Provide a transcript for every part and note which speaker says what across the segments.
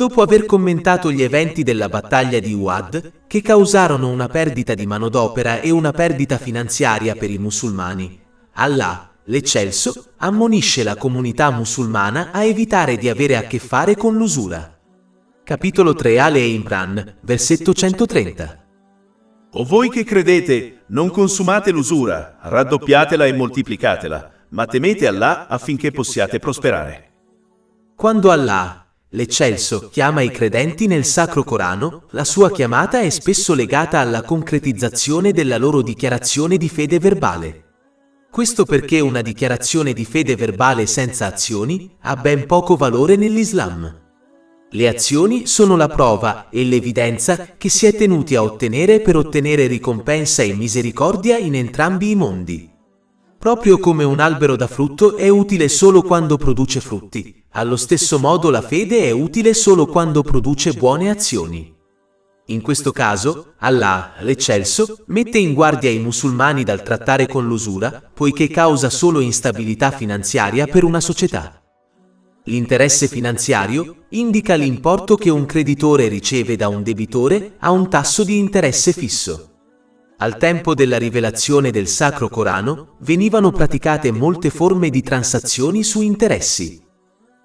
Speaker 1: Dopo aver commentato gli eventi della battaglia di U'ad, che causarono una perdita di manodopera e una perdita finanziaria per i musulmani, Allah, l'Eccelso, ammonisce la comunità musulmana a evitare di avere a che fare con l'usura. Capitolo 3 Ale Imran, versetto 130.
Speaker 2: O voi che credete, non consumate l'usura, raddoppiatela e moltiplicatela, ma temete Allah affinché possiate prosperare.
Speaker 1: Quando Allah, l'Eccelso, chiama i credenti nel Sacro Corano, la sua chiamata è spesso legata alla concretizzazione della loro dichiarazione di fede verbale. Questo perché una dichiarazione di fede verbale senza azioni ha ben poco valore nell'Islam. Le azioni sono la prova e l'evidenza che si è tenuti a ottenere per ottenere ricompensa e misericordia in entrambi i mondi. Proprio come un albero da frutto è utile solo quando produce frutti, allo stesso modo la fede è utile solo quando produce buone azioni. In questo caso, Allah, l'Eccelso, mette in guardia i musulmani dal trattare con l'usura, poiché causa solo instabilità finanziaria per una società. L'interesse finanziario indica l'importo che un creditore riceve da un debitore a un tasso di interesse fisso. Al tempo della rivelazione del Sacro Corano, venivano praticate molte forme di transazioni su interessi.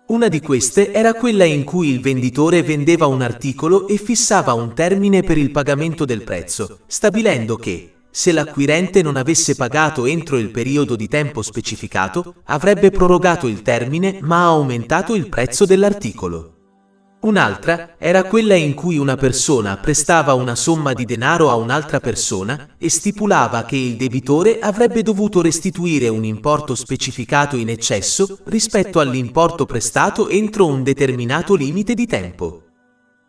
Speaker 1: Una di queste era quella in cui il venditore vendeva un articolo e fissava un termine per il pagamento del prezzo, stabilendo che, se l'acquirente non avesse pagato entro il periodo di tempo specificato, avrebbe prorogato il termine ma ha aumentato il prezzo dell'articolo. Un'altra era quella in cui una persona prestava una somma di denaro a un'altra persona e stipulava che il debitore avrebbe dovuto restituire un importo specificato in eccesso rispetto all'importo prestato entro un determinato limite di tempo.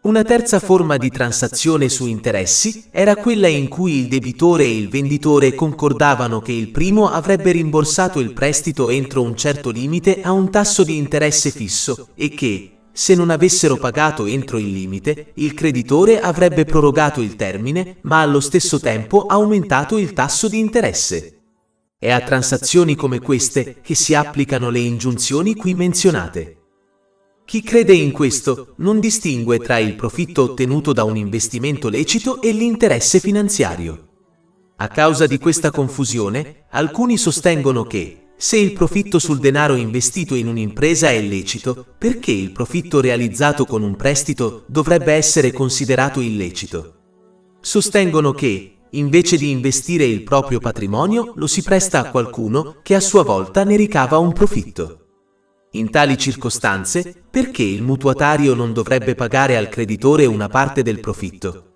Speaker 1: Una terza forma di transazione su interessi era quella in cui il debitore e il venditore concordavano che il primo avrebbe rimborsato il prestito entro un certo limite a un tasso di interesse fisso e che, se non avessero pagato entro il limite, il creditore avrebbe prorogato il termine, ma allo stesso tempo aumentato il tasso di interesse. È a transazioni come queste che si applicano le ingiunzioni qui menzionate. Chi crede in questo non distingue tra il profitto ottenuto da un investimento lecito e l'interesse finanziario. A causa di questa confusione, alcuni sostengono che, se il profitto sul denaro investito in un'impresa è lecito, perché il profitto realizzato con un prestito dovrebbe essere considerato illecito? Sostengono che, invece di investire il proprio patrimonio, lo si presta a qualcuno che a sua volta ne ricava un profitto. In tali circostanze, perché il mutuatario non dovrebbe pagare al creditore una parte del profitto?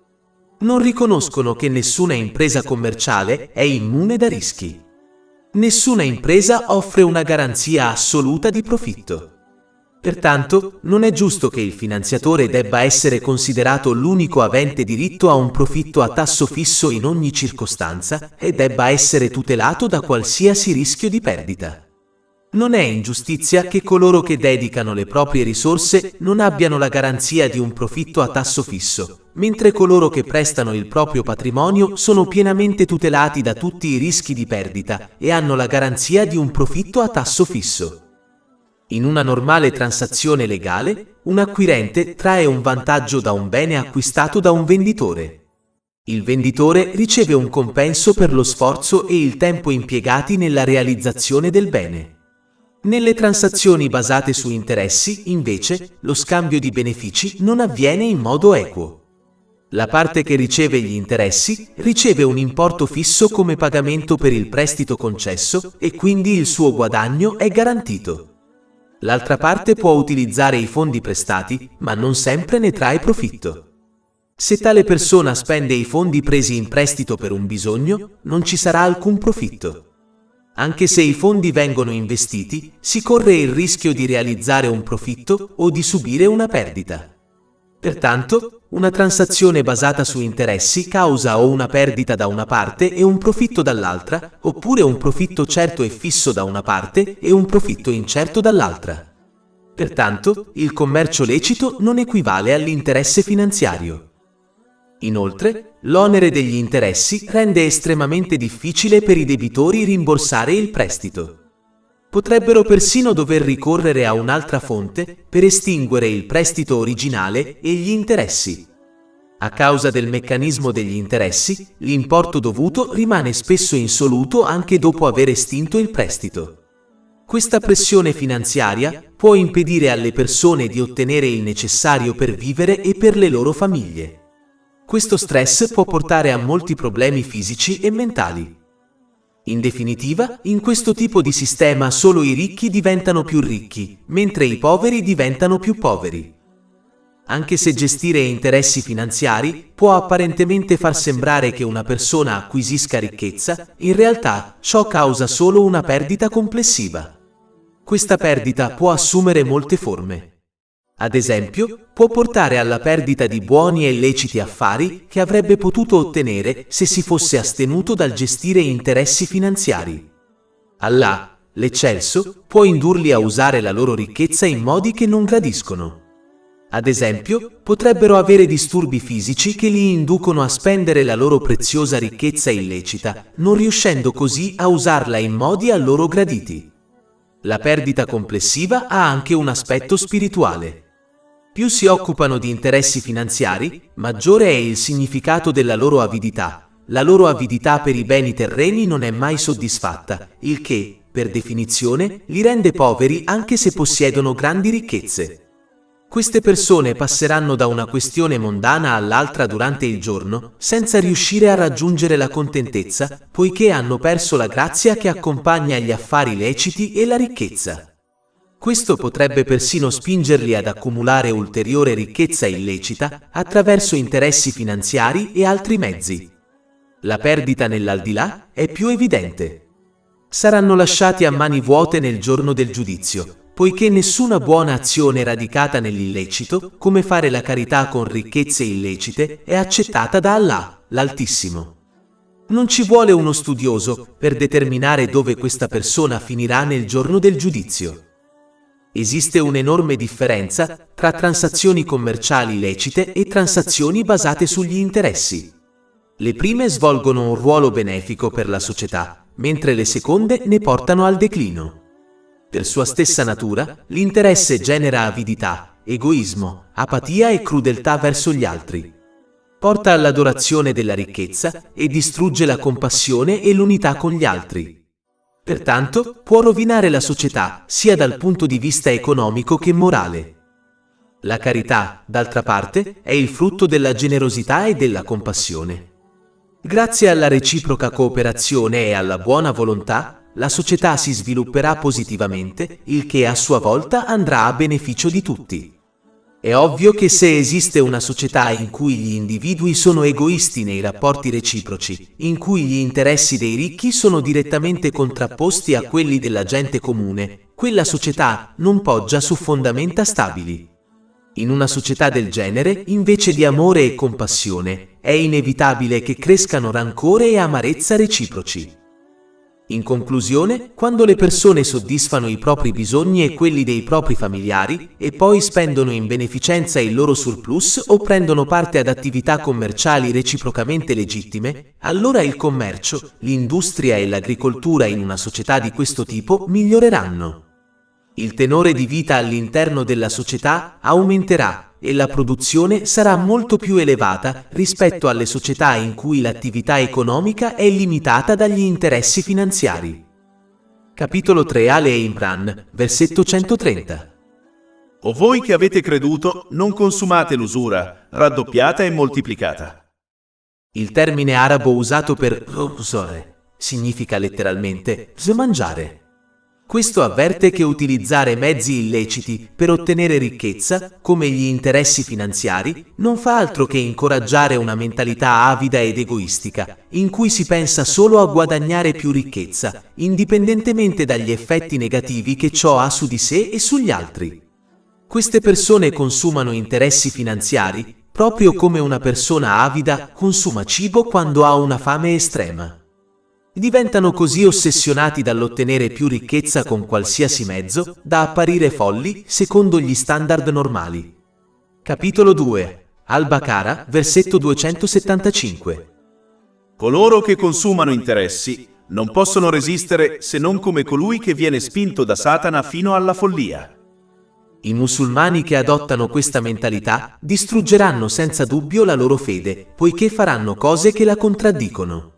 Speaker 1: Non riconoscono che nessuna impresa commerciale è immune da rischi. Nessuna impresa offre una garanzia assoluta di profitto. Pertanto, non è giusto che il finanziatore debba essere considerato l'unico avente diritto a un profitto a tasso fisso in ogni circostanza e debba essere tutelato da qualsiasi rischio di perdita. Non è ingiustizia che coloro che dedicano le proprie risorse non abbiano la garanzia di un profitto a tasso fisso, mentre coloro che prestano il proprio patrimonio sono pienamente tutelati da tutti i rischi di perdita e hanno la garanzia di un profitto a tasso fisso. In una normale transazione legale, un acquirente trae un vantaggio da un bene acquistato da un venditore. Il venditore riceve un compenso per lo sforzo e il tempo impiegati nella realizzazione del bene. Nelle transazioni basate su interessi, invece, lo scambio di benefici non avviene in modo equo. La parte che riceve gli interessi riceve un importo fisso come pagamento per il prestito concesso e quindi il suo guadagno è garantito. L'altra parte può utilizzare i fondi prestati, ma non sempre ne trae profitto. Se tale persona spende i fondi presi in prestito per un bisogno, non ci sarà alcun profitto. Anche se i fondi vengono investiti, si corre il rischio di realizzare un profitto o di subire una perdita. Pertanto, una transazione basata su interessi causa o una perdita da una parte e un profitto dall'altra, oppure un profitto certo e fisso da una parte e un profitto incerto dall'altra. Pertanto, il commercio lecito non equivale all'interesse finanziario. Inoltre, l'onere degli interessi rende estremamente difficile per i debitori rimborsare il prestito. Potrebbero persino dover ricorrere a un'altra fonte per estinguere il prestito originale e gli interessi. A causa del meccanismo degli interessi, l'importo dovuto rimane spesso insoluto anche dopo aver estinto il prestito. Questa pressione finanziaria può impedire alle persone di ottenere il necessario per vivere e per le loro famiglie. Questo stress può portare a molti problemi fisici e mentali. In definitiva, in questo tipo di sistema solo i ricchi diventano più ricchi, mentre i poveri diventano più poveri. Anche se gestire interessi finanziari può apparentemente far sembrare che una persona acquisisca ricchezza, in realtà ciò causa solo una perdita complessiva. Questa perdita può assumere molte forme. Ad esempio, può portare alla perdita di buoni e leciti affari che avrebbe potuto ottenere se si fosse astenuto dal gestire interessi finanziari. Allah, l'eccelso, può indurli a usare la loro ricchezza in modi che non gradiscono. Ad esempio, potrebbero avere disturbi fisici che li inducono a spendere la loro preziosa ricchezza illecita, non riuscendo così a usarla in modi a loro graditi. La perdita complessiva ha anche un aspetto spirituale. Più si occupano di interessi finanziari, maggiore è il significato della loro avidità. La loro avidità per i beni terreni non è mai soddisfatta, il che, per definizione, li rende poveri anche se possiedono grandi ricchezze. Queste persone passeranno da una questione mondana all'altra durante il giorno, senza riuscire a raggiungere la contentezza, poiché hanno perso la grazia che accompagna gli affari leciti e la ricchezza. Questo potrebbe persino spingerli ad accumulare ulteriore ricchezza illecita attraverso interessi finanziari e altri mezzi. La perdita nell'aldilà è più evidente. Saranno lasciati a mani vuote nel giorno del giudizio, poiché nessuna buona azione radicata nell'illecito, come fare la carità con ricchezze illecite, è accettata da Allah, l'Altissimo. Non ci vuole uno studioso per determinare dove questa persona finirà nel giorno del giudizio. Esiste un'enorme differenza tra transazioni commerciali lecite e transazioni basate sugli interessi. Le prime svolgono un ruolo benefico per la società, mentre le seconde ne portano al declino. Per sua stessa natura, l'interesse genera avidità, egoismo, apatia e crudeltà verso gli altri. Porta all'adorazione della ricchezza e distrugge la compassione e l'unità con gli altri. Pertanto, può rovinare la società, sia dal punto di vista economico che morale. La carità, d'altra parte, è il frutto della generosità e della compassione. Grazie alla reciproca cooperazione e alla buona volontà, la società si svilupperà positivamente, il che a sua volta andrà a beneficio di tutti. È ovvio che se esiste una società in cui gli individui sono egoisti nei rapporti reciproci, in cui gli interessi dei ricchi sono direttamente contrapposti a quelli della gente comune, quella società non poggia su fondamenta stabili. In una società del genere, invece di amore e compassione, è inevitabile che crescano rancore e amarezza reciproci. In conclusione, quando le persone soddisfano i propri bisogni e quelli dei propri familiari e poi spendono in beneficenza il loro surplus o prendono parte ad attività commerciali reciprocamente legittime, allora il commercio, l'industria e l'agricoltura in una società di questo tipo miglioreranno. Il tenore di vita all'interno della società aumenterà e la produzione sarà molto più elevata rispetto alle società in cui l'attività economica è limitata dagli interessi finanziari. Capitolo 3 Ale Imran, versetto 130.
Speaker 2: O voi che avete creduto, non consumate l'usura, raddoppiata e moltiplicata.
Speaker 1: Il termine arabo usato per usore significa letteralmente smangiare. Questo avverte che utilizzare mezzi illeciti per ottenere ricchezza, come gli interessi finanziari, non fa altro che incoraggiare una mentalità avida ed egoistica, in cui si pensa solo a guadagnare più ricchezza, indipendentemente dagli effetti negativi che ciò ha su di sé e sugli altri. Queste persone consumano interessi finanziari, proprio come una persona avida consuma cibo quando ha una fame estrema. Diventano così ossessionati dall'ottenere più ricchezza con qualsiasi mezzo, da apparire folli secondo gli standard normali. Capitolo 2 Al-Baqara, versetto 275.
Speaker 2: Coloro che consumano interessi non possono resistere se non come colui che viene spinto da Satana fino alla follia.
Speaker 1: I musulmani che adottano questa mentalità distruggeranno senza dubbio la loro fede, poiché faranno cose che la contraddicono.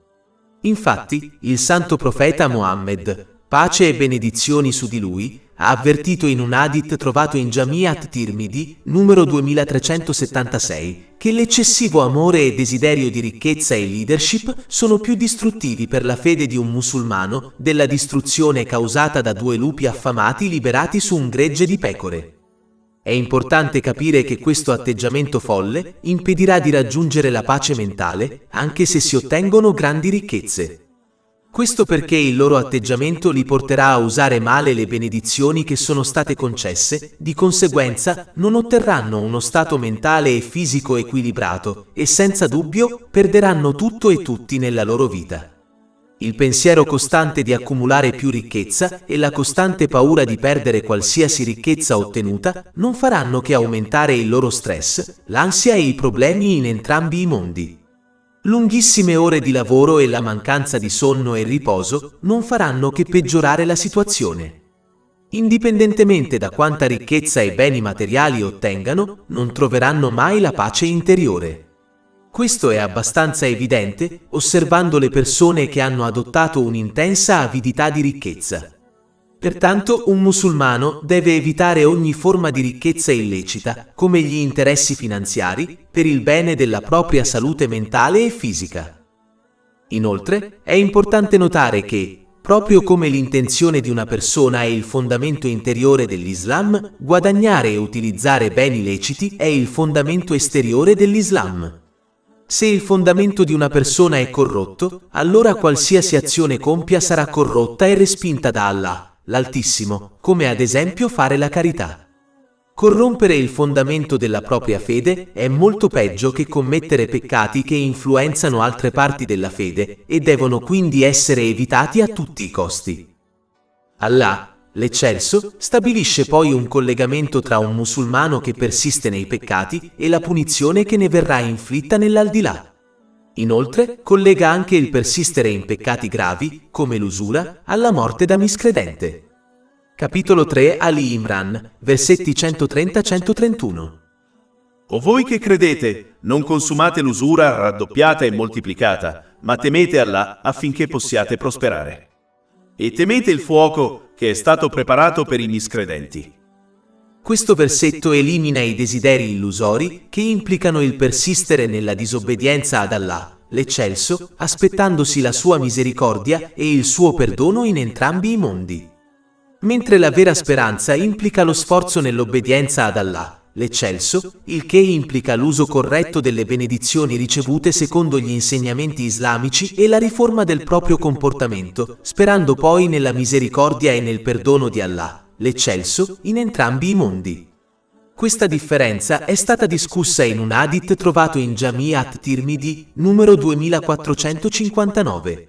Speaker 1: Infatti, il santo profeta Mohammed, pace e benedizioni su di lui, ha avvertito in un hadith trovato in Jami' at-Tirmidhi, numero 2376, che l'eccessivo amore e desiderio di ricchezza e leadership sono più distruttivi per la fede di un musulmano della distruzione causata da 2 lupi affamati liberati su un gregge di pecore. È importante capire che questo atteggiamento folle impedirà di raggiungere la pace mentale, anche se si ottengono grandi ricchezze. Questo perché il loro atteggiamento li porterà a usare male le benedizioni che sono state concesse, di conseguenza non otterranno uno stato mentale e fisico equilibrato e senza dubbio perderanno tutto e tutti nella loro vita. Il pensiero costante di accumulare più ricchezza e la costante paura di perdere qualsiasi ricchezza ottenuta non faranno che aumentare il loro stress, l'ansia e i problemi in entrambi i mondi. Lunghissime ore di lavoro e la mancanza di sonno e riposo non faranno che peggiorare la situazione. Indipendentemente da quanta ricchezza e beni materiali ottengano, non troveranno mai la pace interiore. Questo è abbastanza evidente osservando le persone che hanno adottato un'intensa avidità di ricchezza. Pertanto, un musulmano deve evitare ogni forma di ricchezza illecita, come gli interessi finanziari, per il bene della propria salute mentale e fisica. Inoltre, è importante notare che, proprio come l'intenzione di una persona è il fondamento interiore dell'Islam, guadagnare e utilizzare beni leciti è il fondamento esteriore dell'Islam. Se il fondamento di una persona è corrotto, allora qualsiasi azione compia sarà corrotta e respinta da Allah, l'Altissimo, come ad esempio fare la carità. Corrompere il fondamento della propria fede è molto peggio che commettere peccati che influenzano altre parti della fede e devono quindi essere evitati a tutti i costi. Allah, l'Eccelso, stabilisce poi un collegamento tra un musulmano che persiste nei peccati e la punizione che ne verrà inflitta nell'aldilà. Inoltre, collega anche il persistere in peccati gravi, come l'usura, alla morte da miscredente. Capitolo 3 Ali Imran, versetti 130-131.
Speaker 2: O voi che credete, non consumate l'usura raddoppiata e moltiplicata, ma temete Allah affinché possiate prosperare. E temete il fuoco che è stato preparato per i miscredenti.
Speaker 1: Questo versetto elimina i desideri illusori che implicano il persistere nella disobbedienza ad Allah, l'Eccelso, aspettandosi la sua misericordia e il suo perdono in entrambi i mondi. Mentre la vera speranza implica lo sforzo nell'obbedienza ad Allah, l'Eccelso, il che implica l'uso corretto delle benedizioni ricevute secondo gli insegnamenti islamici e la riforma del proprio comportamento, sperando poi nella misericordia e nel perdono di Allah, l'Eccelso, in entrambi i mondi. Questa differenza è stata discussa in un hadith trovato in Jami' at-Tirmidhi, numero 2459.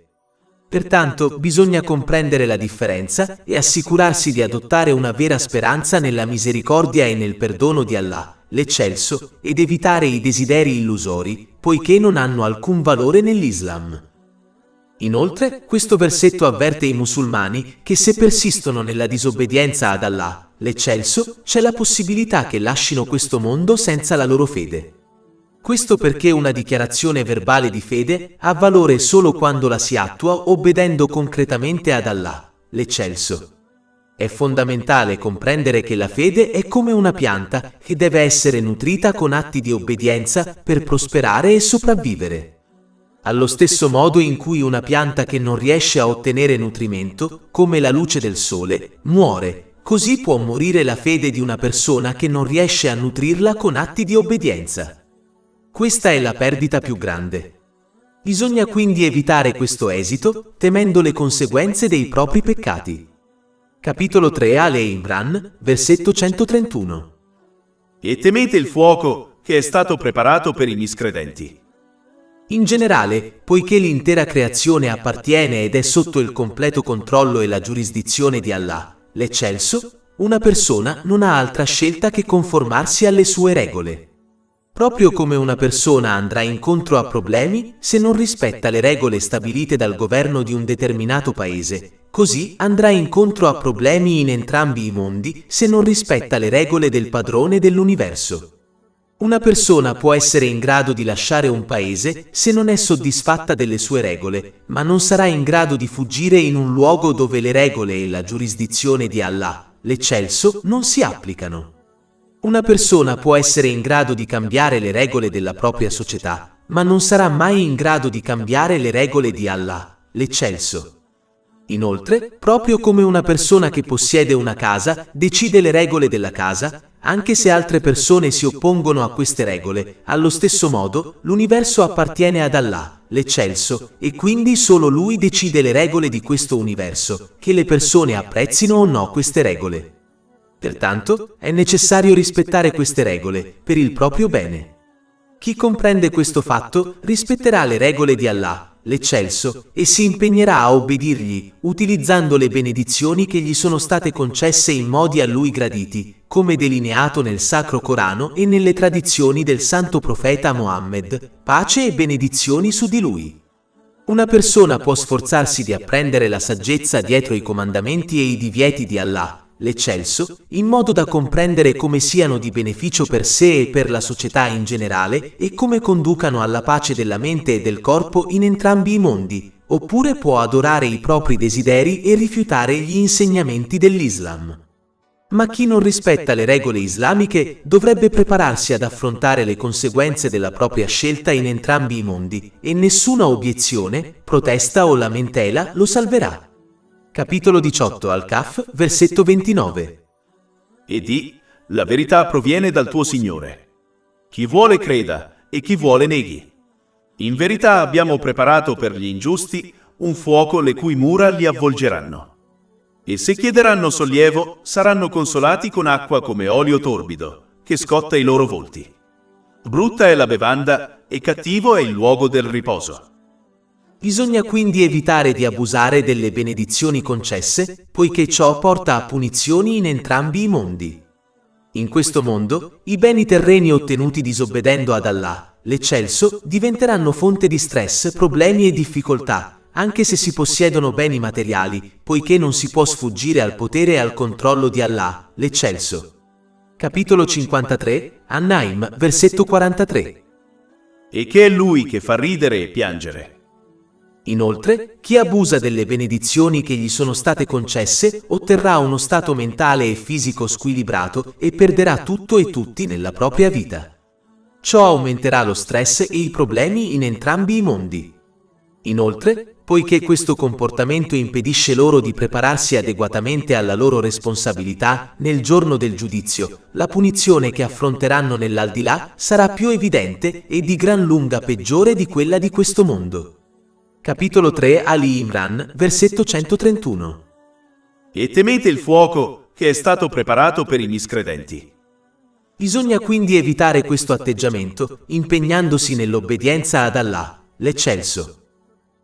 Speaker 1: Pertanto, bisogna comprendere la differenza e assicurarsi di adottare una vera speranza nella misericordia e nel perdono di Allah, l'Eccelso, ed evitare i desideri illusori, poiché non hanno alcun valore nell'Islam. Inoltre, questo versetto avverte i musulmani che se persistono nella disobbedienza ad Allah, l'Eccelso, c'è la possibilità che lascino questo mondo senza la loro fede. Questo perché una dichiarazione verbale di fede ha valore solo quando la si attua obbedendo concretamente ad Allah, l'Eccelso. È fondamentale comprendere che la fede è come una pianta che deve essere nutrita con atti di obbedienza per prosperare e sopravvivere. Allo stesso modo in cui una pianta che non riesce a ottenere nutrimento, come la luce del sole, muore, così può morire la fede di una persona che non riesce a nutrirla con atti di obbedienza. Questa è la perdita più grande. Bisogna quindi evitare questo esito, temendo le conseguenze dei propri peccati. Capitolo 3 Ale Imran, versetto 131.
Speaker 2: E temete il fuoco che è stato preparato per i miscredenti.
Speaker 1: In generale, poiché l'intera creazione appartiene ed è sotto il completo controllo e la giurisdizione di Allah, l'Eccelso, una persona non ha altra scelta che conformarsi alle sue regole. Proprio come una persona andrà incontro a problemi se non rispetta le regole stabilite dal governo di un determinato paese, così andrà incontro a problemi in entrambi i mondi se non rispetta le regole del padrone dell'universo. Una persona può essere in grado di lasciare un paese se non è soddisfatta delle sue regole, ma non sarà in grado di fuggire in un luogo dove le regole e la giurisdizione di Allah, l'Eccelso, non si applicano. Una persona può essere in grado di cambiare le regole della propria società, ma non sarà mai in grado di cambiare le regole di Allah, l'Eccelso. Inoltre, proprio come una persona che possiede una casa decide le regole della casa, anche se altre persone si oppongono a queste regole, allo stesso modo l'universo appartiene ad Allah, l'Eccelso, e quindi solo Lui decide le regole di questo universo, che le persone apprezzino o no queste regole. Pertanto, è necessario rispettare queste regole per il proprio bene. Chi comprende questo fatto rispetterà le regole di Allah, l'Eccelso, e si impegnerà a obbedirgli, utilizzando le benedizioni che gli sono state concesse in modi a lui graditi, come delineato nel Sacro Corano e nelle tradizioni del Santo Profeta Mohammed, pace e benedizioni su di lui. Una persona può sforzarsi di apprendere la saggezza dietro i comandamenti e i divieti di Allah, l'Eccelso, in modo da comprendere come siano di beneficio per sé e per la società in generale e come conducano alla pace della mente e del corpo in entrambi i mondi, oppure può adorare i propri desideri e rifiutare gli insegnamenti dell'Islam. Ma chi non rispetta le regole islamiche dovrebbe prepararsi ad affrontare le conseguenze della propria scelta in entrambi i mondi, e nessuna obiezione, protesta o lamentela lo salverà. Capitolo 18 Al-Kahf, versetto 29.
Speaker 2: E di, la verità proviene dal tuo Signore. Chi vuole creda e chi vuole neghi. In verità abbiamo preparato per gli ingiusti un fuoco le cui mura li avvolgeranno. E se chiederanno sollievo, saranno consolati con acqua come olio torbido, che scotta i loro volti. Brutta è la bevanda e cattivo è il luogo del riposo.
Speaker 1: Bisogna quindi evitare di abusare delle benedizioni concesse, poiché ciò porta a punizioni in entrambi i mondi. In questo mondo, i beni terreni ottenuti disobbedendo ad Allah, l'Eccelso, diventeranno fonte di stress, problemi e difficoltà, anche se si possiedono beni materiali, poiché non si può sfuggire al potere e al controllo di Allah, l'Eccelso. Capitolo 53, An-Naim, versetto 43.
Speaker 2: E che è Lui che fa ridere e piangere.
Speaker 1: Inoltre, chi abusa delle benedizioni che gli sono state concesse otterrà uno stato mentale e fisico squilibrato e perderà tutto e tutti nella propria vita. Ciò aumenterà lo stress e i problemi in entrambi i mondi. Inoltre, poiché questo comportamento impedisce loro di prepararsi adeguatamente alla loro responsabilità nel giorno del giudizio, la punizione che affronteranno nell'aldilà sarà più evidente e di gran lunga peggiore di quella di questo mondo. Capitolo 3 Ali Imran, versetto 131.
Speaker 2: E temete il fuoco che è stato preparato per i miscredenti.
Speaker 1: Bisogna quindi evitare questo atteggiamento, impegnandosi nell'obbedienza ad Allah, l'Eccelso.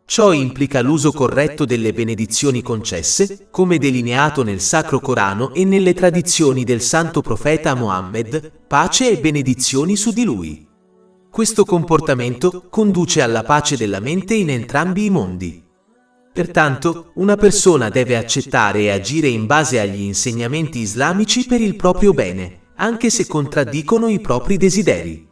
Speaker 1: Ciò implica l'uso corretto delle benedizioni concesse, come delineato nel Sacro Corano e nelle tradizioni del Santo Profeta Mohammed, pace e benedizioni su di lui. Questo comportamento conduce alla pace della mente in entrambi i mondi. Pertanto, una persona deve accettare e agire in base agli insegnamenti islamici per il proprio bene, anche se contraddicono i propri desideri.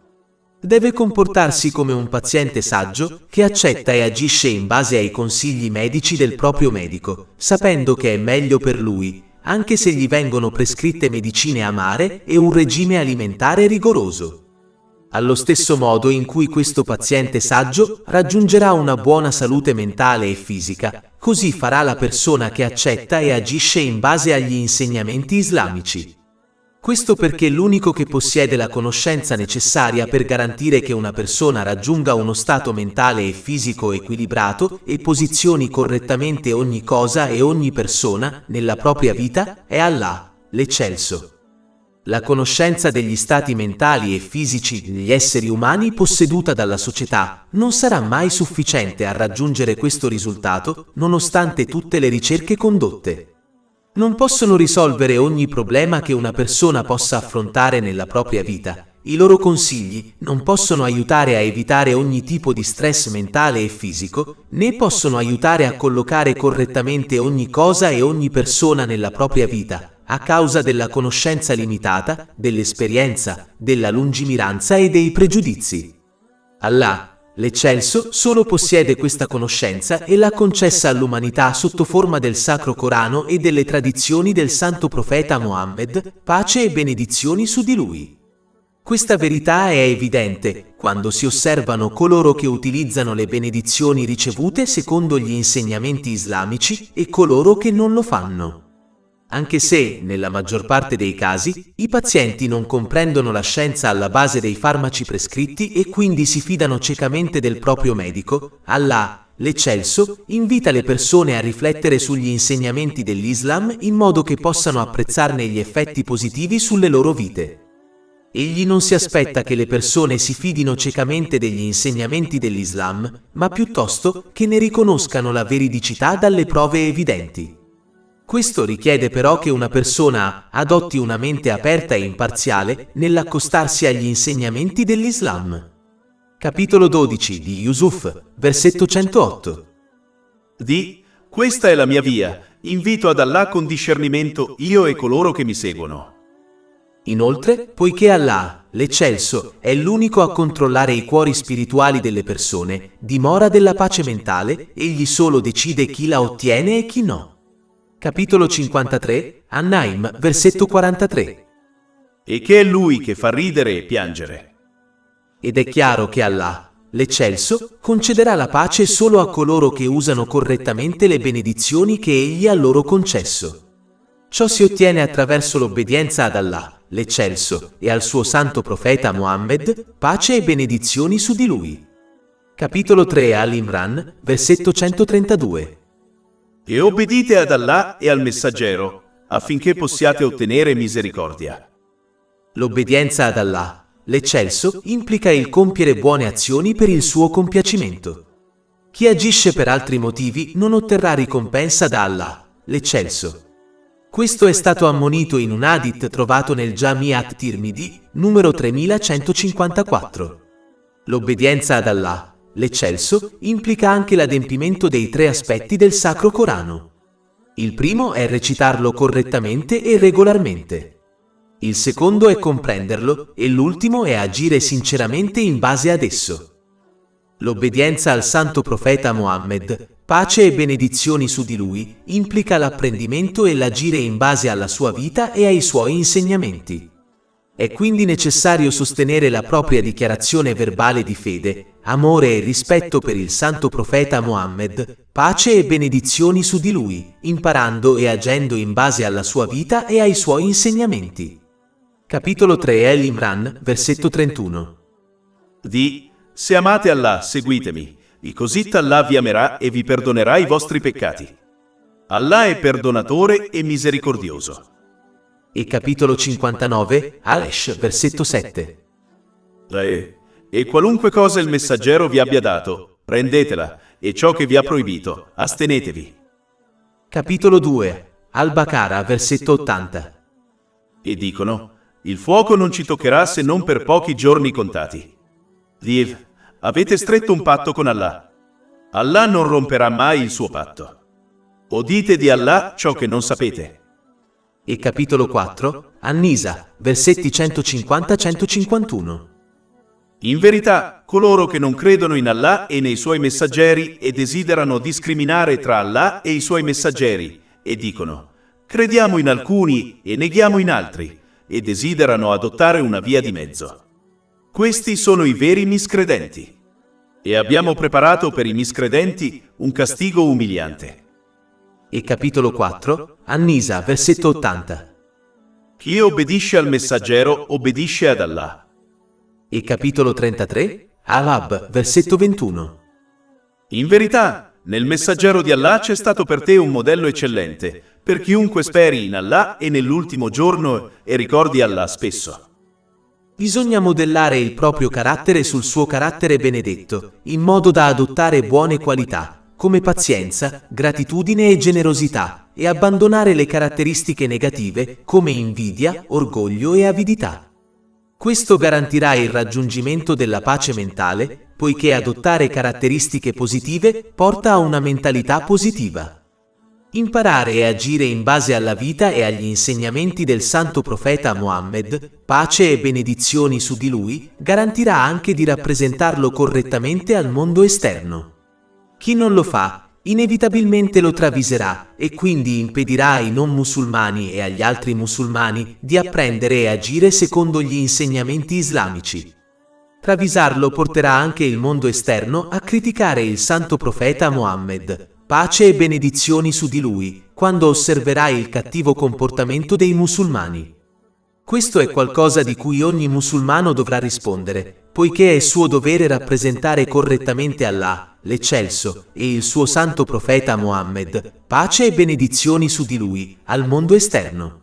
Speaker 1: Deve comportarsi come un paziente saggio che accetta e agisce in base ai consigli medici del proprio medico, sapendo che è meglio per lui, anche se gli vengono prescritte medicine amare e un regime alimentare rigoroso. Allo stesso modo in cui questo paziente saggio raggiungerà una buona salute mentale e fisica, così farà la persona che accetta e agisce in base agli insegnamenti islamici. Questo perché l'unico che possiede la conoscenza necessaria per garantire che una persona raggiunga uno stato mentale e fisico equilibrato e posizioni correttamente ogni cosa e ogni persona nella propria vita è Allah, l'Eccelso. La conoscenza degli stati mentali e fisici degli esseri umani posseduta dalla società non sarà mai sufficiente a raggiungere questo risultato, nonostante tutte le ricerche condotte. Non possono risolvere ogni problema che una persona possa affrontare nella propria vita, I loro consigli non possono aiutare a evitare ogni tipo di stress mentale e fisico, né possono aiutare a collocare correttamente ogni cosa e ogni persona nella propria vita, a causa della conoscenza limitata, dell'esperienza, della lungimiranza e dei pregiudizi. Allah, l'Eccelso, solo possiede questa conoscenza e l'ha concessa all'umanità sotto forma del Sacro Corano e delle tradizioni del Santo Profeta Mohammed, pace e benedizioni su di lui. Questa verità è evidente quando si osservano coloro che utilizzano le benedizioni ricevute secondo gli insegnamenti islamici e coloro che non lo fanno. Anche se, nella maggior parte dei casi, i pazienti non comprendono la scienza alla base dei farmaci prescritti e quindi si fidano ciecamente del proprio medico, Allah, l'Eccelso, invita le persone a riflettere sugli insegnamenti dell'Islam in modo che possano apprezzarne gli effetti positivi sulle loro vite. Egli non si aspetta che le persone si fidino ciecamente degli insegnamenti dell'Islam, ma piuttosto che ne riconoscano la veridicità dalle prove evidenti. Questo richiede però che una persona adotti una mente aperta e imparziale nell'accostarsi agli insegnamenti dell'Islam. Capitolo 12 di Yusuf, versetto 108.
Speaker 2: Questa è la mia via, invito ad Allah con discernimento io e coloro che mi seguono.
Speaker 1: Inoltre, poiché Allah, l'Eccelso, è l'unico a controllare i cuori spirituali delle persone, dimora della pace mentale, egli solo decide chi la ottiene e chi no. Capitolo 53, An-Naim, versetto 43.
Speaker 2: E che è Lui che fa ridere e piangere.
Speaker 1: Ed è chiaro che Allah, l'Eccelso, concederà la pace solo a coloro che usano correttamente le benedizioni che Egli ha loro concesso. Ciò si ottiene attraverso l'obbedienza ad Allah, l'Eccelso, e al suo santo profeta Mohammed, pace e benedizioni su di lui. Capitolo 3 Al-Imran, versetto 132.
Speaker 2: E obbedite ad Allah e al Messaggero, affinché possiate ottenere misericordia.
Speaker 1: L'obbedienza ad Allah, l'Eccelso, implica il compiere buone azioni per il suo compiacimento. Chi agisce per altri motivi non otterrà ricompensa da Allah, l'Eccelso. Questo è stato ammonito in un hadith trovato nel Jami' at-Tirmidhi, numero 3154. L'obbedienza ad Allah, l'Eccelso, implica anche l'adempimento dei 3 aspetti del Sacro Corano. Il primo è recitarlo correttamente e regolarmente. Il secondo è comprenderlo e l'ultimo è agire sinceramente in base ad esso. L'obbedienza al santo profeta Mohammed, pace e benedizioni su di lui, implica l'apprendimento e l'agire in base alla sua vita e ai suoi insegnamenti. È quindi necessario sostenere la propria dichiarazione verbale di fede, amore e rispetto per il santo profeta Mohammed, pace e benedizioni su di lui, imparando e agendo in base alla sua vita e ai suoi insegnamenti. Capitolo 3 Al-Imran, versetto 31.
Speaker 2: Se amate Allah, seguitemi, di così Allah vi amerà e vi perdonerà i vostri peccati. Allah è perdonatore e misericordioso.
Speaker 1: E capitolo 59, Al-Esh, versetto 7.
Speaker 2: E qualunque cosa il Messaggero vi abbia dato, prendetela, e ciò che vi ha proibito, astenetevi.
Speaker 1: Capitolo 2, Al-Baqara, versetto 80.
Speaker 2: E dicono, il fuoco non ci toccherà se non per pochi giorni contati. Avete stretto un patto con Allah. Allah non romperà mai il suo patto. O dite di Allah ciò che non sapete.
Speaker 1: E capitolo 4, An-Nisa, versetti 150-151.
Speaker 2: In verità, coloro che non credono in Allah e nei suoi messaggeri e desiderano discriminare tra Allah e i suoi messaggeri, e dicono, crediamo in alcuni e neghiamo in altri, e desiderano adottare una via di mezzo. Questi sono i veri miscredenti. E abbiamo preparato per i miscredenti un castigo umiliante.
Speaker 1: E capitolo 4, An-Nisa, versetto 80.
Speaker 2: Chi obbedisce al Messaggero obbedisce ad Allah.
Speaker 1: E capitolo 33, Al-Hab, versetto 21.
Speaker 2: In verità, nel Messaggero di Allah c'è stato per te un modello eccellente, per chiunque speri in Allah e nell'ultimo giorno e ricordi Allah spesso.
Speaker 1: Bisogna modellare il proprio carattere sul suo carattere benedetto, in modo da adottare buone qualità, come pazienza, gratitudine e generosità, e abbandonare le caratteristiche negative, come invidia, orgoglio e avidità. Questo garantirà il raggiungimento della pace mentale, poiché adottare caratteristiche positive porta a una mentalità positiva. Imparare e agire in base alla vita e agli insegnamenti del santo profeta Mohammed, pace e benedizioni su di lui, garantirà anche di rappresentarlo correttamente al mondo esterno. Chi non lo fa, inevitabilmente lo traviserà e quindi impedirà ai non musulmani e agli altri musulmani di apprendere e agire secondo gli insegnamenti islamici. Travisarlo porterà anche il mondo esterno a criticare il santo profeta Mohammed, pace e benedizioni su di lui, quando osserverà il cattivo comportamento dei musulmani. Questo è qualcosa di cui ogni musulmano dovrà rispondere, poiché è suo dovere rappresentare correttamente Allah, l'Eccelso, e il suo santo profeta Mohammed, pace e benedizioni su di lui, al mondo esterno.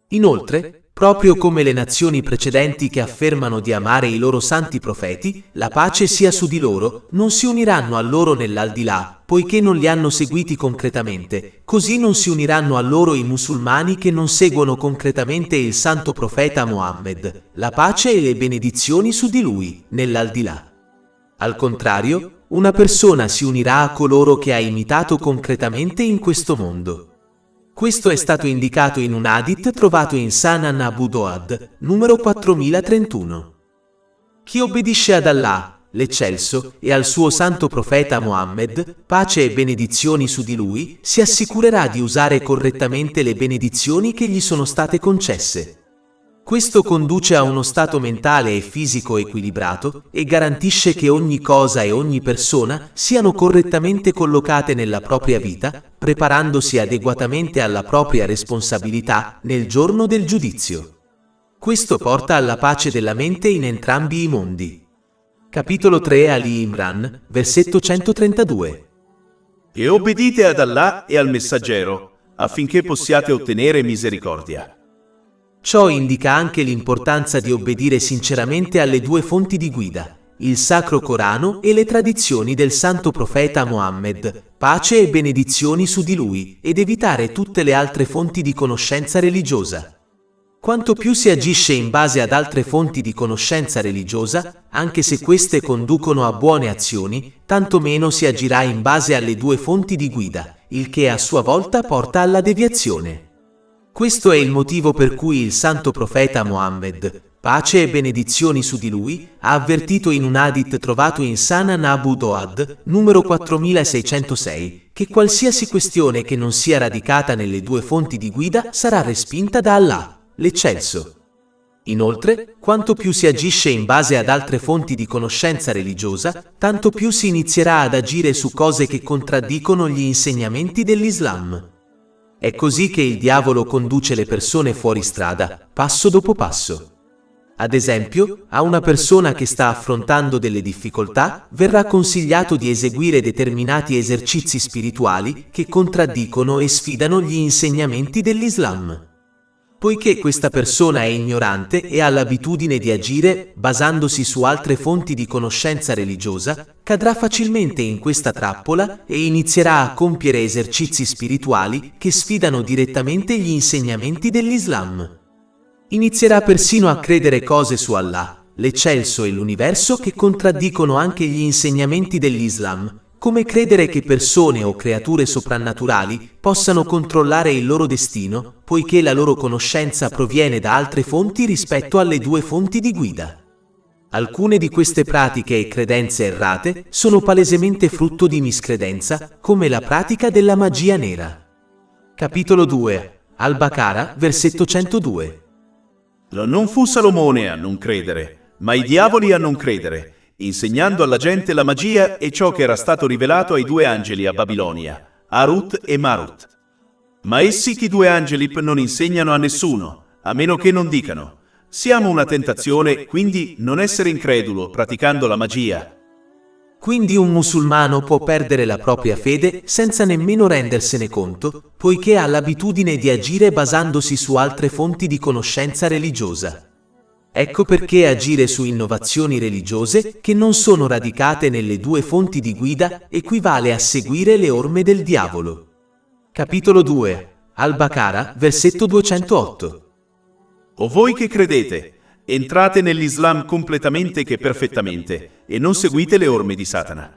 Speaker 1: Inoltre, proprio come le nazioni precedenti che affermano di amare i loro santi profeti, la pace sia su di loro, non si uniranno a loro nell'aldilà, poiché non li hanno seguiti concretamente, così non si uniranno a loro i musulmani che non seguono concretamente il santo profeta Mohammed, la pace e le benedizioni su di lui, nell'aldilà. Al contrario, una persona si unirà a coloro che ha imitato concretamente in questo mondo. Questo è stato indicato in un hadith trovato in Sunan Abu Dawud, numero 4031. Chi obbedisce ad Allah, l'Eccelso, e al suo santo profeta Mohammed, pace e benedizioni su di lui, si assicurerà di usare correttamente le benedizioni che gli sono state concesse. Questo conduce a uno stato mentale e fisico equilibrato e garantisce che ogni cosa e ogni persona siano correttamente collocate nella propria vita, preparandosi adeguatamente alla propria responsabilità nel giorno del giudizio. Questo porta alla pace della mente in entrambi i mondi. Capitolo 3 Ali Imran, versetto 132.
Speaker 2: E obbedite ad Allah e al Messaggero, affinché possiate ottenere misericordia.
Speaker 1: Ciò indica anche l'importanza di obbedire sinceramente alle due fonti di guida, il Sacro Corano e le tradizioni del santo profeta Mohammed, pace e benedizioni su di lui, ed evitare tutte le altre fonti di conoscenza religiosa. Quanto più si agisce in base ad altre fonti di conoscenza religiosa, anche se queste conducono a buone azioni, tanto meno si agirà in base alle due fonti di guida, il che a sua volta porta alla deviazione. Questo è il motivo per cui il santo profeta Mohammed, pace e benedizioni su di lui, ha avvertito in un hadith trovato in Sunan Abu Dawud, numero 4606, che qualsiasi questione che non sia radicata nelle due fonti di guida sarà respinta da Allah, l'Eccelso. Inoltre, quanto più si agisce in base ad altre fonti di conoscenza religiosa, tanto più si inizierà ad agire su cose che contraddicono gli insegnamenti dell'Islam. È così che il diavolo conduce le persone fuori strada, passo dopo passo. Ad esempio, a una persona che sta affrontando delle difficoltà, verrà consigliato di eseguire determinati esercizi spirituali che contraddicono e sfidano gli insegnamenti dell'Islam. Poiché questa persona è ignorante e ha l'abitudine di agire basandosi su altre fonti di conoscenza religiosa, cadrà facilmente in questa trappola e inizierà a compiere esercizi spirituali che sfidano direttamente gli insegnamenti dell'Islam. Inizierà persino a credere cose su Allah, l'Eccelso e l'universo che contraddicono anche gli insegnamenti dell'Islam, come credere che persone o creature soprannaturali possano controllare il loro destino, poiché la loro conoscenza proviene da altre fonti rispetto alle due fonti di guida. Alcune di queste pratiche e credenze errate sono palesemente frutto di miscredenza, come la pratica della magia nera. Capitolo 2 Al-Baqarah, versetto 102.
Speaker 2: Non fu Salomone a non credere, ma i diavoli a non credere, insegnando alla gente la magia e ciò che era stato rivelato ai due angeli a Babilonia, Harut e Marut. Ma essi che due angeli non insegnano a nessuno, a meno che non dicano: siamo una tentazione, quindi non essere incredulo praticando la magia.
Speaker 1: Quindi un musulmano può perdere la propria fede senza nemmeno rendersene conto, poiché ha l'abitudine di agire basandosi su altre fonti di conoscenza religiosa. Ecco perché agire su innovazioni religiose che non sono radicate nelle due fonti di guida equivale a seguire le orme del diavolo. Capitolo 2 Al-Baqarah, versetto 208.
Speaker 2: O voi che credete, entrate nell'Islam completamente che perfettamente e non seguite le orme di Satana.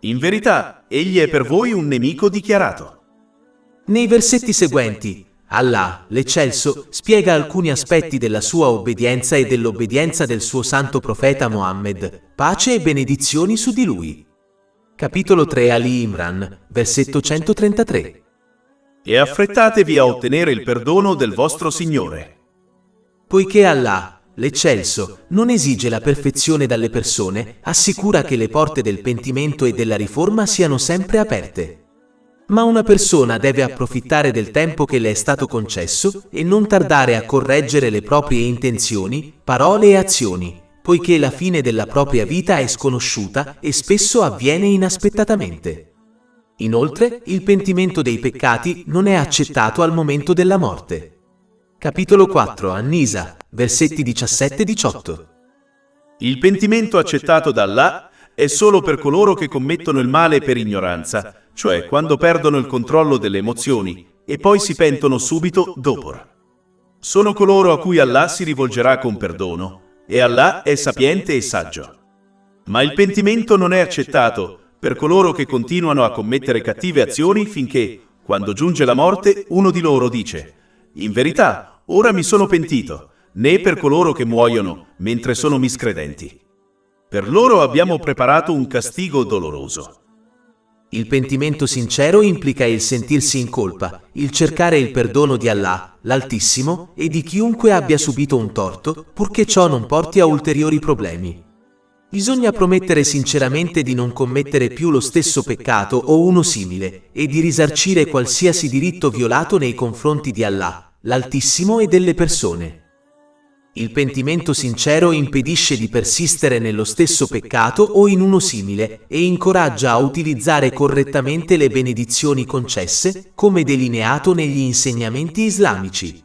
Speaker 2: In verità, egli è per voi un nemico dichiarato.
Speaker 1: Nei versetti seguenti, Allah, l'Eccelso, spiega alcuni aspetti della sua obbedienza e dell'obbedienza del suo santo profeta Mohammed, pace e benedizioni su di lui. Capitolo 3 Ali Imran, versetto 133.
Speaker 2: E affrettatevi a ottenere il perdono del vostro Signore.
Speaker 1: Poiché Allah, l'Eccelso, non esige la perfezione dalle persone, assicura che le porte del pentimento e della riforma siano sempre aperte. Ma una persona deve approfittare del tempo che le è stato concesso e non tardare a correggere le proprie intenzioni, parole e azioni, poiché la fine della propria vita è sconosciuta e spesso avviene inaspettatamente. Inoltre, il pentimento dei peccati non è accettato al momento della morte. Capitolo 4 An-Nisa, versetti 17-18.
Speaker 2: Il pentimento accettato da Allah è solo per coloro che commettono il male per ignoranza, cioè quando perdono il controllo delle emozioni e poi si pentono subito dopo. Sono coloro a cui Allah si rivolgerà con perdono, e Allah è sapiente e saggio. Ma il pentimento non è accettato per coloro che continuano a commettere cattive azioni finché, quando giunge la morte, uno di loro dice: «In verità, ora mi sono pentito», né per coloro che muoiono mentre sono miscredenti. Per loro abbiamo preparato un castigo doloroso.
Speaker 1: Il pentimento sincero implica il sentirsi in colpa, il cercare il perdono di Allah, l'Altissimo, e di chiunque abbia subito un torto, purché ciò non porti a ulteriori problemi. Bisogna promettere sinceramente di non commettere più lo stesso peccato o uno simile, e di risarcire qualsiasi diritto violato nei confronti di Allah, l'Altissimo e delle persone. Il pentimento sincero impedisce di persistere nello stesso peccato o in uno simile e incoraggia a utilizzare correttamente le benedizioni concesse, come delineato negli insegnamenti islamici.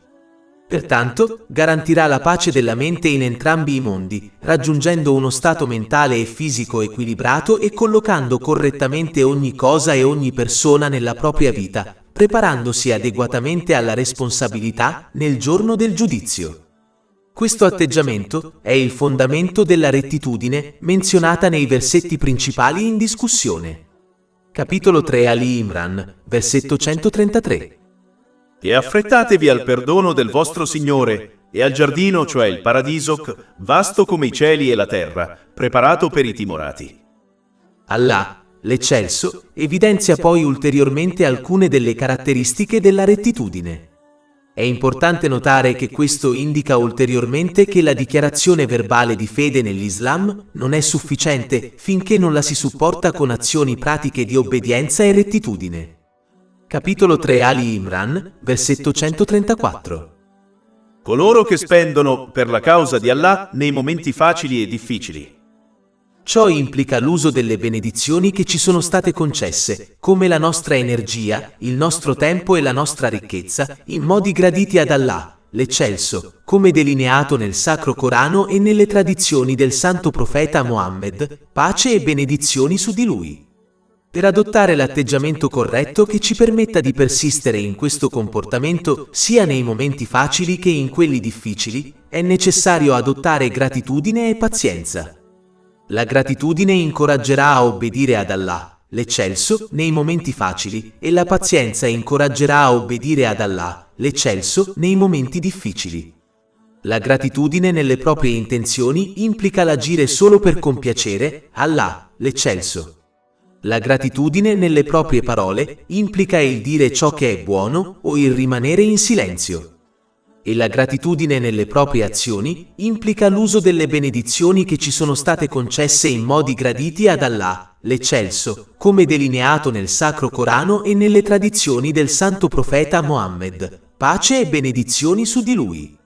Speaker 1: Pertanto, garantirà la pace della mente in entrambi i mondi, raggiungendo uno stato mentale e fisico equilibrato e collocando correttamente ogni cosa e ogni persona nella propria vita, preparandosi adeguatamente alla responsabilità nel giorno del giudizio. Questo atteggiamento è il fondamento della rettitudine menzionata nei versetti principali in discussione. Capitolo 3 Ali Imran, versetto 133.
Speaker 2: E affrettatevi al perdono del vostro Signore e al giardino, cioè il paradiso, vasto come i cieli e la terra, preparato per i timorati.
Speaker 1: Allah, l'Eccelso, evidenzia poi ulteriormente alcune delle caratteristiche della rettitudine. È importante notare che questo indica ulteriormente che la dichiarazione verbale di fede nell'Islam non è sufficiente finché non la si supporta con azioni pratiche di obbedienza e rettitudine. Capitolo 3 Ali Imran, versetto 134.
Speaker 2: Coloro che spendono per la causa di Allah nei momenti facili e difficili.
Speaker 1: Ciò implica l'uso delle benedizioni che ci sono state concesse, come la nostra energia, il nostro tempo e la nostra ricchezza, in modi graditi ad Allah, l'Eccelso, come delineato nel Sacro Corano e nelle tradizioni del Santo Profeta Mohammed, pace e benedizioni su di lui. Per adottare l'atteggiamento corretto che ci permetta di persistere in questo comportamento sia nei momenti facili che in quelli difficili, è necessario adottare gratitudine e pazienza. La gratitudine incoraggerà a obbedire ad Allah, l'Eccelso, nei momenti facili, e la pazienza incoraggerà a obbedire ad Allah, l'Eccelso, nei momenti difficili. La gratitudine nelle proprie intenzioni implica l'agire solo per compiacere Allah, l'Eccelso. La gratitudine nelle proprie parole implica il dire ciò che è buono o il rimanere in silenzio. E la gratitudine nelle proprie azioni implica l'uso delle benedizioni che ci sono state concesse in modi graditi ad Allah, l'Eccelso, come delineato nel Sacro Corano e nelle tradizioni del Santo Profeta Mohammed, pace e benedizioni su di lui.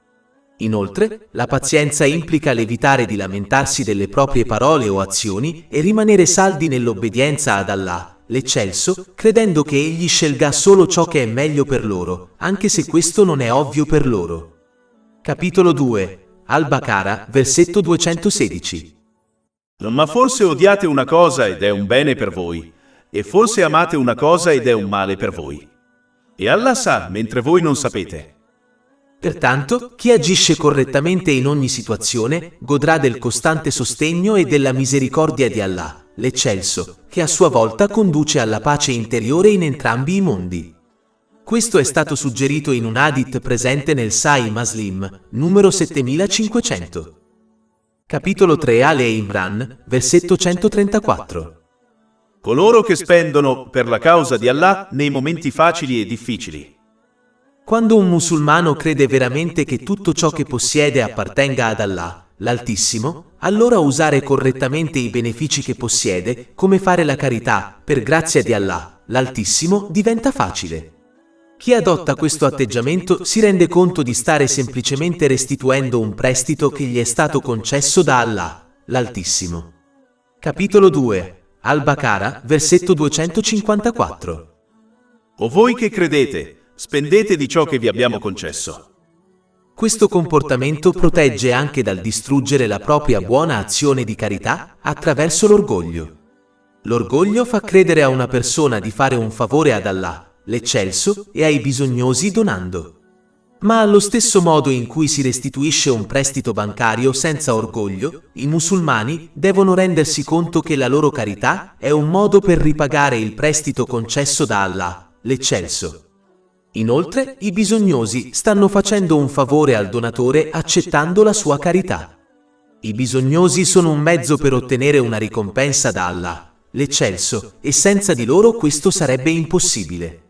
Speaker 1: Inoltre, la pazienza implica l'evitare di lamentarsi delle proprie parole o azioni e rimanere saldi nell'obbedienza ad Allah, l'Eccelso, credendo che egli scelga solo ciò che è meglio per loro, anche se questo non è ovvio per loro. Capitolo 2 Al-Baqara, versetto 216.
Speaker 2: Ma forse odiate una cosa ed è un bene per voi, e forse amate una cosa ed è un male per voi. E Allah sa, mentre voi non sapete.
Speaker 1: Pertanto, chi agisce correttamente in ogni situazione godrà del costante sostegno e della misericordia di Allah, l'Eccelso, che a sua volta conduce alla pace interiore in entrambi i mondi. Questo è stato suggerito in un hadith presente nel Sahih Muslim, numero 7500. Capitolo 3 Ale Imran, versetto 134.
Speaker 2: Coloro che spendono per la causa di Allah nei momenti facili e difficili.
Speaker 1: Quando un musulmano crede veramente che tutto ciò che possiede appartenga ad Allah, l'Altissimo, allora usare correttamente i benefici che possiede, come fare la carità, per grazia di Allah, l'Altissimo, diventa facile. Chi adotta questo atteggiamento si rende conto di stare semplicemente restituendo un prestito che gli è stato concesso da Allah, l'Altissimo. Capitolo 2. Al-Baqarah, versetto 254.
Speaker 2: O voi che credete, spendete di ciò che vi abbiamo concesso.
Speaker 1: Questo comportamento protegge anche dal distruggere la propria buona azione di carità attraverso l'orgoglio. L'orgoglio fa credere a una persona di fare un favore ad Allah, l'Eccelso, e ai bisognosi donando. Ma allo stesso modo in cui si restituisce un prestito bancario senza orgoglio, i musulmani devono rendersi conto che la loro carità è un modo per ripagare il prestito concesso da Allah, l'Eccelso. Inoltre, i bisognosi stanno facendo un favore al donatore accettando la sua carità. I bisognosi sono un mezzo per ottenere una ricompensa da Allah, l'Eccelso, e senza di loro questo sarebbe impossibile.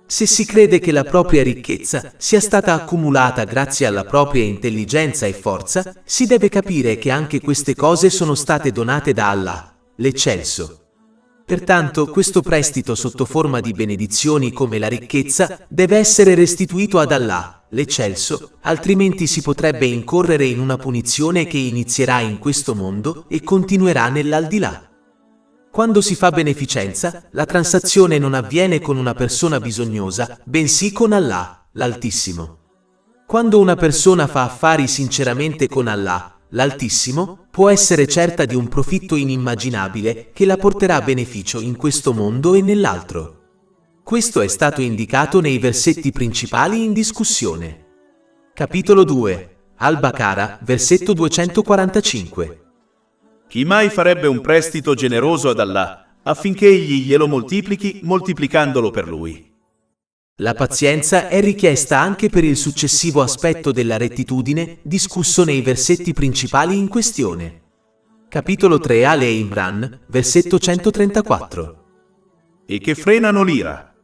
Speaker 1: Se si crede che la propria ricchezza sia stata accumulata grazie alla propria intelligenza e forza, si deve capire che anche queste cose sono state donate da Allah, l'Eccelso. Pertanto, questo prestito sotto forma di benedizioni come la ricchezza deve essere restituito ad Allah, l'Eccelso, altrimenti si potrebbe incorrere in una punizione che inizierà in questo mondo e continuerà nell'aldilà. Quando si fa beneficenza, la transazione non avviene con una persona bisognosa, bensì con Allah, l'Altissimo. Quando una persona fa affari sinceramente con Allah, l'Altissimo, può essere certa di un profitto inimmaginabile che la porterà beneficio in questo mondo e nell'altro. Questo è stato indicato nei versetti principali in discussione. Capitolo 2. Al-Baqarah, versetto 245.
Speaker 2: Chi mai farebbe un prestito generoso ad Allah affinché egli glielo moltiplichi moltiplicandolo per lui?
Speaker 1: La pazienza è richiesta anche per il successivo aspetto della rettitudine discusso nei versetti principali in questione. Capitolo 3 Ale Imran, versetto 134.
Speaker 2: E che frenano l'ira.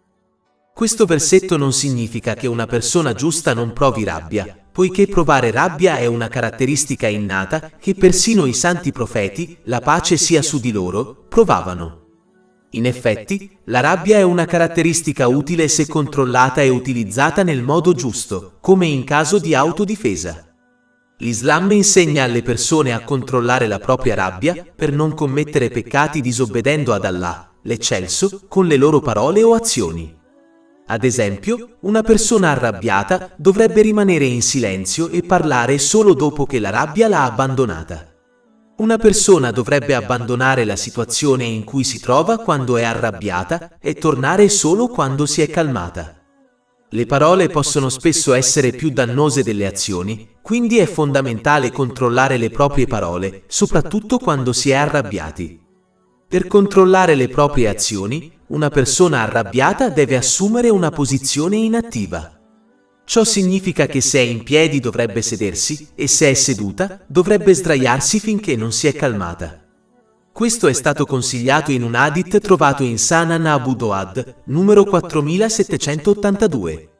Speaker 1: Questo versetto non significa che una persona giusta non provi rabbia, poiché provare rabbia è una caratteristica innata che persino i santi profeti, la pace sia su di loro, provavano. In effetti, la rabbia è una caratteristica utile se controllata e utilizzata nel modo giusto, come in caso di autodifesa. L'Islam insegna alle persone a controllare la propria rabbia per non commettere peccati disobbedendo ad Allah, l'Eccelso, con le loro parole o azioni. Ad esempio, una persona arrabbiata dovrebbe rimanere in silenzio e parlare solo dopo che la rabbia l'ha abbandonata. Una persona dovrebbe abbandonare la situazione in cui si trova quando è arrabbiata e tornare solo quando si è calmata. Le parole possono spesso essere più dannose delle azioni, quindi è fondamentale controllare le proprie parole, soprattutto quando si è arrabbiati. Per controllare le proprie azioni, una persona arrabbiata deve assumere una posizione inattiva. Ciò significa che se è in piedi dovrebbe sedersi e se è seduta dovrebbe sdraiarsi finché non si è calmata. Questo è stato consigliato in un hadith trovato in Sunan Abu Dawud, numero 4782.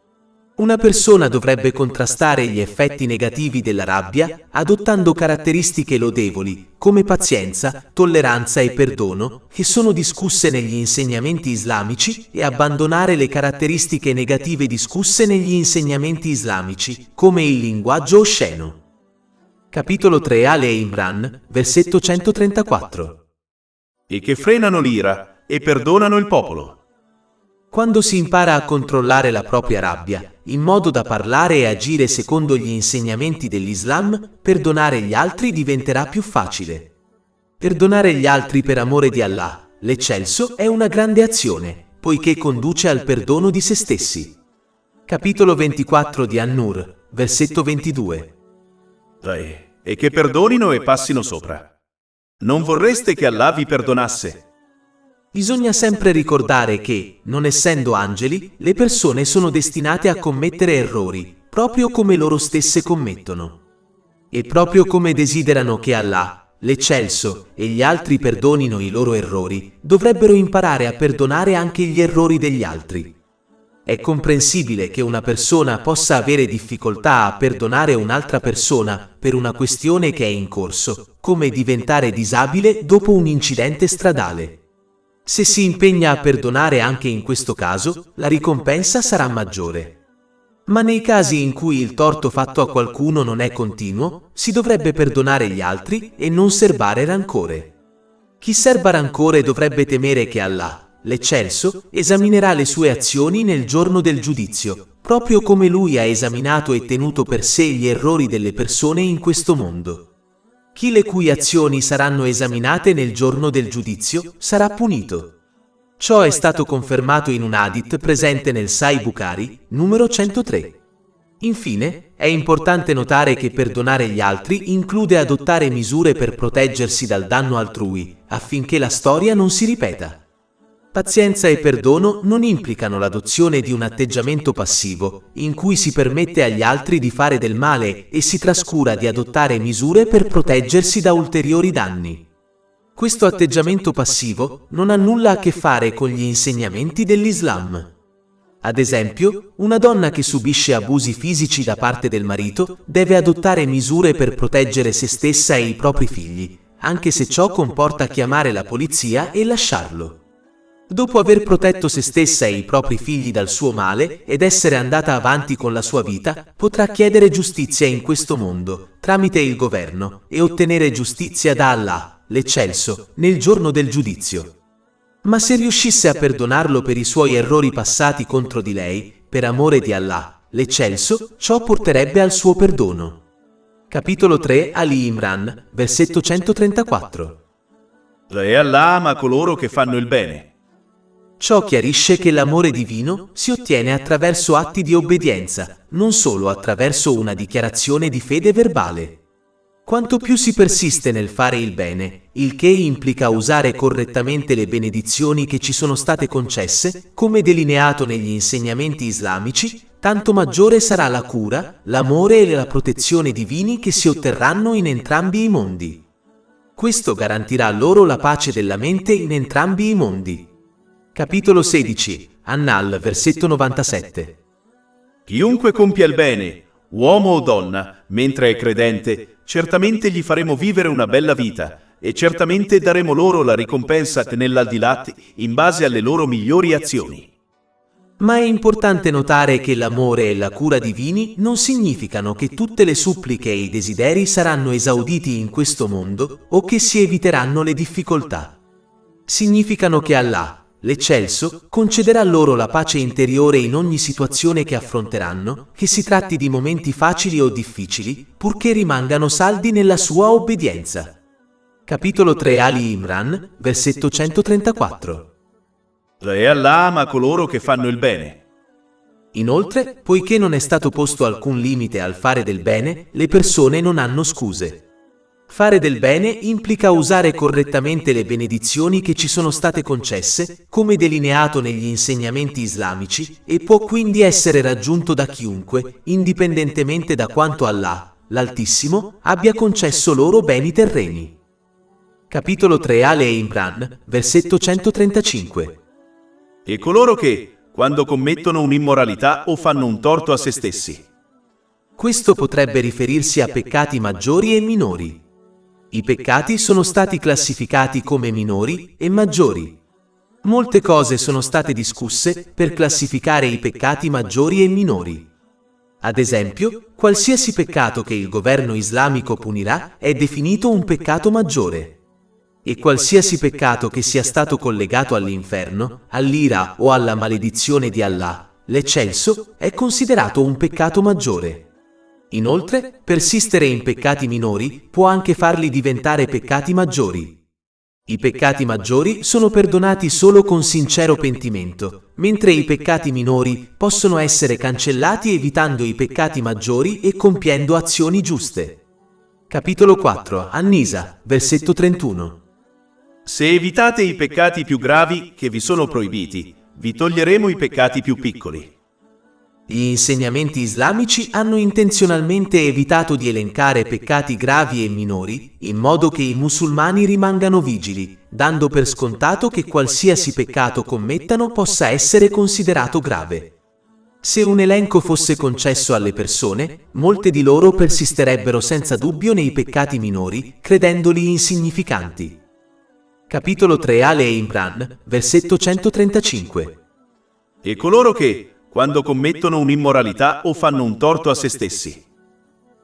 Speaker 1: Una persona dovrebbe contrastare gli effetti negativi della rabbia adottando caratteristiche lodevoli, come pazienza, tolleranza e perdono, che sono discusse negli insegnamenti islamici, e abbandonare le caratteristiche negative discusse negli insegnamenti islamici, come il linguaggio osceno. Capitolo 3 Ale Imran, versetto 134.
Speaker 2: E che frenano l'ira e perdonano il popolo.
Speaker 1: Quando si impara a controllare la propria rabbia, in modo da parlare e agire secondo gli insegnamenti dell'Islam, perdonare gli altri diventerà più facile. Perdonare gli altri per amore di Allah, l'Eccelso, è una grande azione, poiché conduce al perdono di se stessi. Capitolo 24 di An-Nur, versetto 22.
Speaker 2: E che perdonino e passino sopra. Non vorreste che Allah vi perdonasse?
Speaker 1: Bisogna sempre ricordare che, non essendo angeli, le persone sono destinate a commettere errori, proprio come loro stesse commettono. E proprio come desiderano che Allah, l'Eccelso, e gli altri perdonino i loro errori, dovrebbero imparare a perdonare anche gli errori degli altri. È comprensibile che una persona possa avere difficoltà a perdonare un'altra persona per una questione che è in corso, come diventare disabile dopo un incidente stradale. Se si impegna a perdonare anche in questo caso, la ricompensa sarà maggiore. Ma nei casi in cui il torto fatto a qualcuno non è continuo, si dovrebbe perdonare gli altri e non serbare rancore. Chi serba rancore dovrebbe temere che Allah, l'Eccelso, esaminerà le sue azioni nel giorno del giudizio, proprio come lui ha esaminato e tenuto per sé gli errori delle persone in questo mondo. Chi le cui azioni saranno esaminate nel giorno del giudizio sarà punito. Ciò è stato confermato in un hadith presente nel Sahih Bukhari, numero 103. Infine, è importante notare che perdonare gli altri include adottare misure per proteggersi dal danno altrui, affinché la storia non si ripeta. Pazienza e perdono non implicano l'adozione di un atteggiamento passivo, in cui si permette agli altri di fare del male e si trascura di adottare misure per proteggersi da ulteriori danni. Questo atteggiamento passivo non ha nulla a che fare con gli insegnamenti dell'Islam. Ad esempio, una donna che subisce abusi fisici da parte del marito deve adottare misure per proteggere se stessa e i propri figli, anche se ciò comporta chiamare la polizia e lasciarlo. Dopo aver protetto se stessa e i propri figli dal suo male ed essere andata avanti con la sua vita, potrà chiedere giustizia in questo mondo, tramite il governo, e ottenere giustizia da Allah, l'Eccelso, nel giorno del giudizio. Ma se riuscisse a perdonarlo per i suoi errori passati contro di lei, per amore di Allah, l'Eccelso, ciò porterebbe al suo perdono. Capitolo 3, Ali Imran, versetto 134.
Speaker 2: E Allah ama coloro che fanno il bene.
Speaker 1: Ciò chiarisce che l'amore divino si ottiene attraverso atti di obbedienza, non solo attraverso una dichiarazione di fede verbale. Quanto più si persiste nel fare il bene, il che implica usare correttamente le benedizioni che ci sono state concesse, come delineato negli insegnamenti islamici, tanto maggiore sarà la cura, l'amore e la protezione divini che si otterranno in entrambi i mondi. Questo garantirà loro la pace della mente in entrambi i mondi. Capitolo 16, An-Nahl, versetto 97.
Speaker 2: Chiunque compia il bene, uomo o donna, mentre è credente, certamente gli faremo vivere una bella vita e certamente daremo loro la ricompensa nell'aldilà in base alle loro migliori azioni.
Speaker 1: Ma è importante notare che l'amore e la cura divini non significano che tutte le suppliche e i desideri saranno esauditi in questo mondo o che si eviteranno le difficoltà. Significano che Allah, l'Eccelso, concederà loro la pace interiore in ogni situazione che affronteranno, che si tratti di momenti facili o difficili, purché rimangano saldi nella sua obbedienza. Capitolo 3, Ali Imran, versetto 134.
Speaker 2: E Allah ama coloro che fanno il bene.
Speaker 1: Inoltre, poiché non è stato posto alcun limite al fare del bene, le persone non hanno scuse. Fare del bene implica usare correttamente le benedizioni che ci sono state concesse, come delineato negli insegnamenti islamici, e può quindi essere raggiunto da chiunque, indipendentemente da quanto Allah, l'Altissimo, abbia concesso loro beni terreni. Capitolo 3, Ali Imran, versetto 135.
Speaker 2: E coloro che, quando commettono un'immoralità o fanno un torto a se stessi.
Speaker 1: Questo potrebbe riferirsi a peccati maggiori e minori. I peccati sono stati classificati come minori e maggiori. Molte cose sono state discusse per classificare i peccati maggiori e minori. Ad esempio, qualsiasi peccato che il governo islamico punirà è definito un peccato maggiore. E qualsiasi peccato che sia stato collegato all'inferno, all'ira o alla maledizione di Allah, l'Eccelso, è considerato un peccato maggiore. Inoltre, persistere in peccati minori può anche farli diventare peccati maggiori. I peccati maggiori sono perdonati solo con sincero pentimento, mentre i peccati minori possono essere cancellati evitando i peccati maggiori e compiendo azioni giuste. Capitolo 4, Annisa, versetto 31.
Speaker 2: Se evitate i peccati più gravi che vi sono proibiti, vi toglieremo i peccati più piccoli.
Speaker 1: Gli insegnamenti islamici hanno intenzionalmente evitato di elencare peccati gravi e minori, in modo che i musulmani rimangano vigili, dando per scontato che qualsiasi peccato commettano possa essere considerato grave. Se un elenco fosse concesso alle persone, molte di loro persisterebbero senza dubbio nei peccati minori, credendoli insignificanti. Capitolo 3 Ale Imran, versetto 135.
Speaker 2: E coloro che, quando commettono un'immoralità o fanno un torto a se stessi.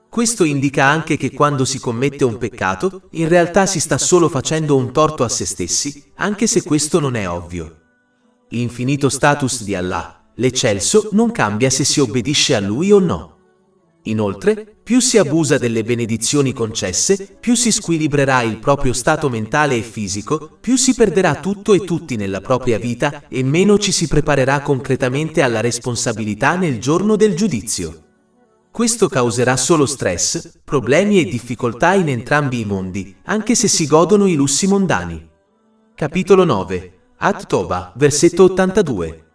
Speaker 1: Questo indica anche che quando si commette un peccato, in realtà si sta solo facendo un torto a se stessi, anche se questo non è ovvio. L'infinito status di Allah, l'eccelso, non cambia se si obbedisce a Lui o no. Inoltre, più si abusa delle benedizioni concesse, più si squilibrerà il proprio stato mentale e fisico, più si perderà tutto e tutti nella propria vita e meno ci si preparerà concretamente alla responsabilità nel giorno del giudizio. Questo causerà solo stress, problemi e difficoltà in entrambi i mondi, anche se si godono i lussi mondani. Capitolo 9. At-Toba, versetto 82.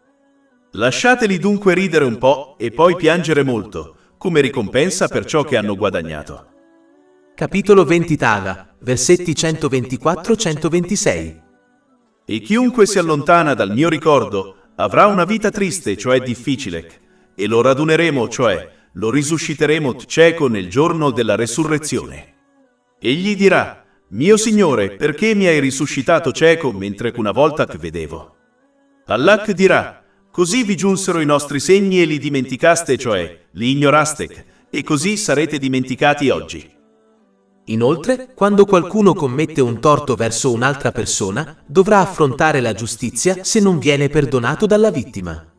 Speaker 2: Lasciateli dunque ridere un po' e poi piangere molto, come ricompensa per ciò che hanno guadagnato.
Speaker 1: Capitolo 20 Taga, versetti 124-126.
Speaker 2: E chiunque si allontana dal mio ricordo avrà una vita triste, cioè difficile, e lo raduneremo, cioè lo risusciteremo cieco nel giorno della resurrezione. Egli dirà: mio Signore, perché mi hai risuscitato cieco mentre che una volta che vedevo? Allah dirà: così vi giunsero i nostri segni e li dimenticaste, cioè li ignoraste, e così sarete dimenticati oggi.
Speaker 1: Inoltre, quando qualcuno commette un torto verso un'altra persona, dovrà affrontare la giustizia se non viene perdonato dalla vittima.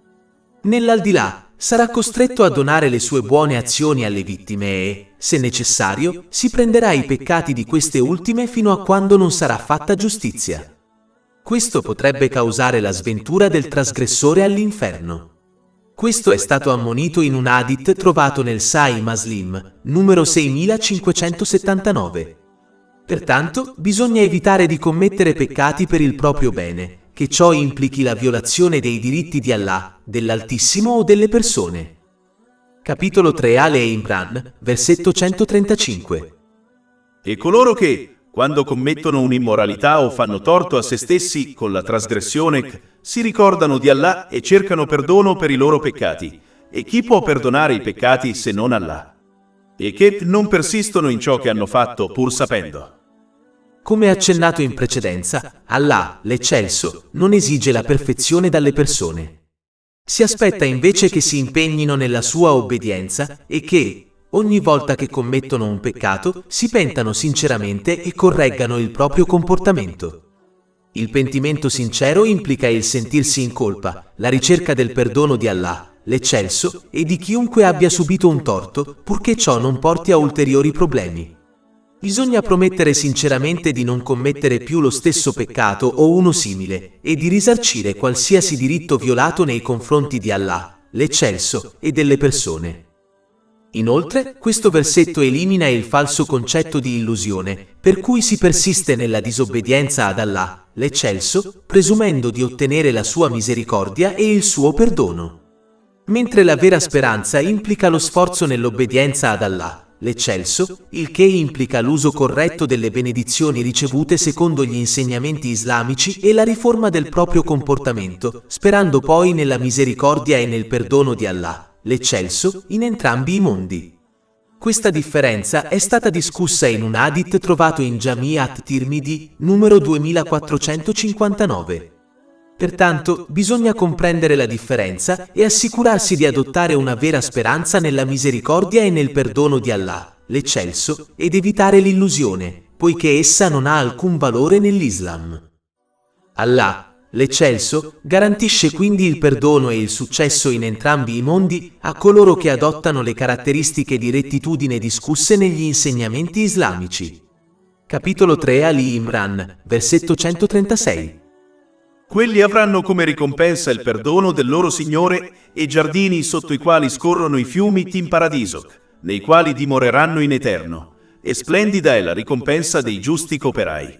Speaker 1: Nell'aldilà, sarà costretto a donare le sue buone azioni alle vittime e, se necessario, si prenderà i peccati di queste ultime fino a quando non sarà fatta giustizia. Questo potrebbe causare la sventura del trasgressore all'inferno. Questo è stato ammonito in un hadith trovato nel Sahih Muslim, numero 6579. Pertanto, bisogna evitare di commettere peccati per il proprio bene, che ciò implichi la violazione dei diritti di Allah, dell'Altissimo o delle persone. Capitolo 3 Ale Imran, versetto 135.
Speaker 2: E coloro che, quando commettono un'immoralità o fanno torto a se stessi con la trasgressione, si ricordano di Allah e cercano perdono per i loro peccati. E chi può perdonare i peccati se non Allah? E che non persistono in ciò che hanno fatto pur sapendo.
Speaker 1: Come accennato in precedenza, Allah, l'eccelso, non esige la perfezione dalle persone. Si aspetta invece che si impegnino nella sua obbedienza e che, ogni volta che commettono un peccato, si pentano sinceramente e correggano il proprio comportamento. Il pentimento sincero implica il sentirsi in colpa, la ricerca del perdono di Allah, l'eccelso, e di chiunque abbia subito un torto, purché ciò non porti a ulteriori problemi. Bisogna promettere sinceramente di non commettere più lo stesso peccato o uno simile, e di risarcire qualsiasi diritto violato nei confronti di Allah, l'eccelso, e delle persone. Inoltre, questo versetto elimina il falso concetto di illusione, per cui si persiste nella disobbedienza ad Allah, l'eccelso, presumendo di ottenere la sua misericordia e il suo perdono. Mentre la vera speranza implica lo sforzo nell'obbedienza ad Allah, l'eccelso, il che implica l'uso corretto delle benedizioni ricevute secondo gli insegnamenti islamici e la riforma del proprio comportamento, sperando poi nella misericordia e nel perdono di Allah, l'eccelso, in entrambi i mondi. Questa differenza è stata discussa in un hadith trovato in Jami' at-Tirmidhi, numero 2459. Pertanto, bisogna comprendere la differenza e assicurarsi di adottare una vera speranza nella misericordia e nel perdono di Allah, l'eccelso, ed evitare l'illusione, poiché essa non ha alcun valore nell'Islam. Allah, l'eccelso, garantisce quindi il perdono e il successo in entrambi i mondi a coloro che adottano le caratteristiche di rettitudine discusse negli insegnamenti islamici. Capitolo 3 Ali Imran, versetto 136.
Speaker 2: Quelli avranno come ricompensa il perdono del loro Signore e giardini sotto i quali scorrono i fiumi in paradiso, nei quali dimoreranno in eterno, e splendida è la ricompensa dei giusti cooperai.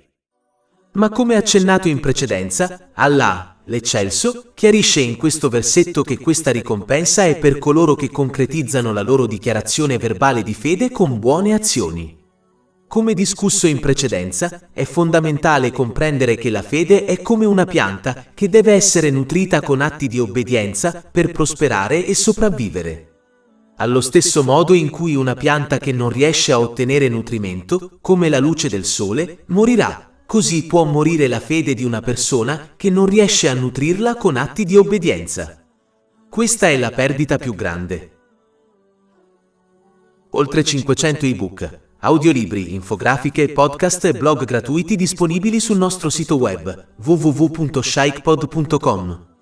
Speaker 1: Ma come accennato in precedenza, Allah, l'Eccelso, chiarisce in questo versetto che questa ricompensa è per coloro che concretizzano la loro dichiarazione verbale di fede con buone azioni. Come discusso in precedenza, è fondamentale comprendere che la fede è come una pianta che deve essere nutrita con atti di obbedienza per prosperare e sopravvivere. Allo stesso modo in cui una pianta che non riesce a ottenere nutrimento, come la luce del sole, morirà. Così può morire la fede di una persona che non riesce a nutrirla con atti di obbedienza. Questa è la perdita più grande. Oltre 500 ebook, audiolibri, infografiche, podcast e blog gratuiti disponibili sul nostro sito web www.shaykhpod.com.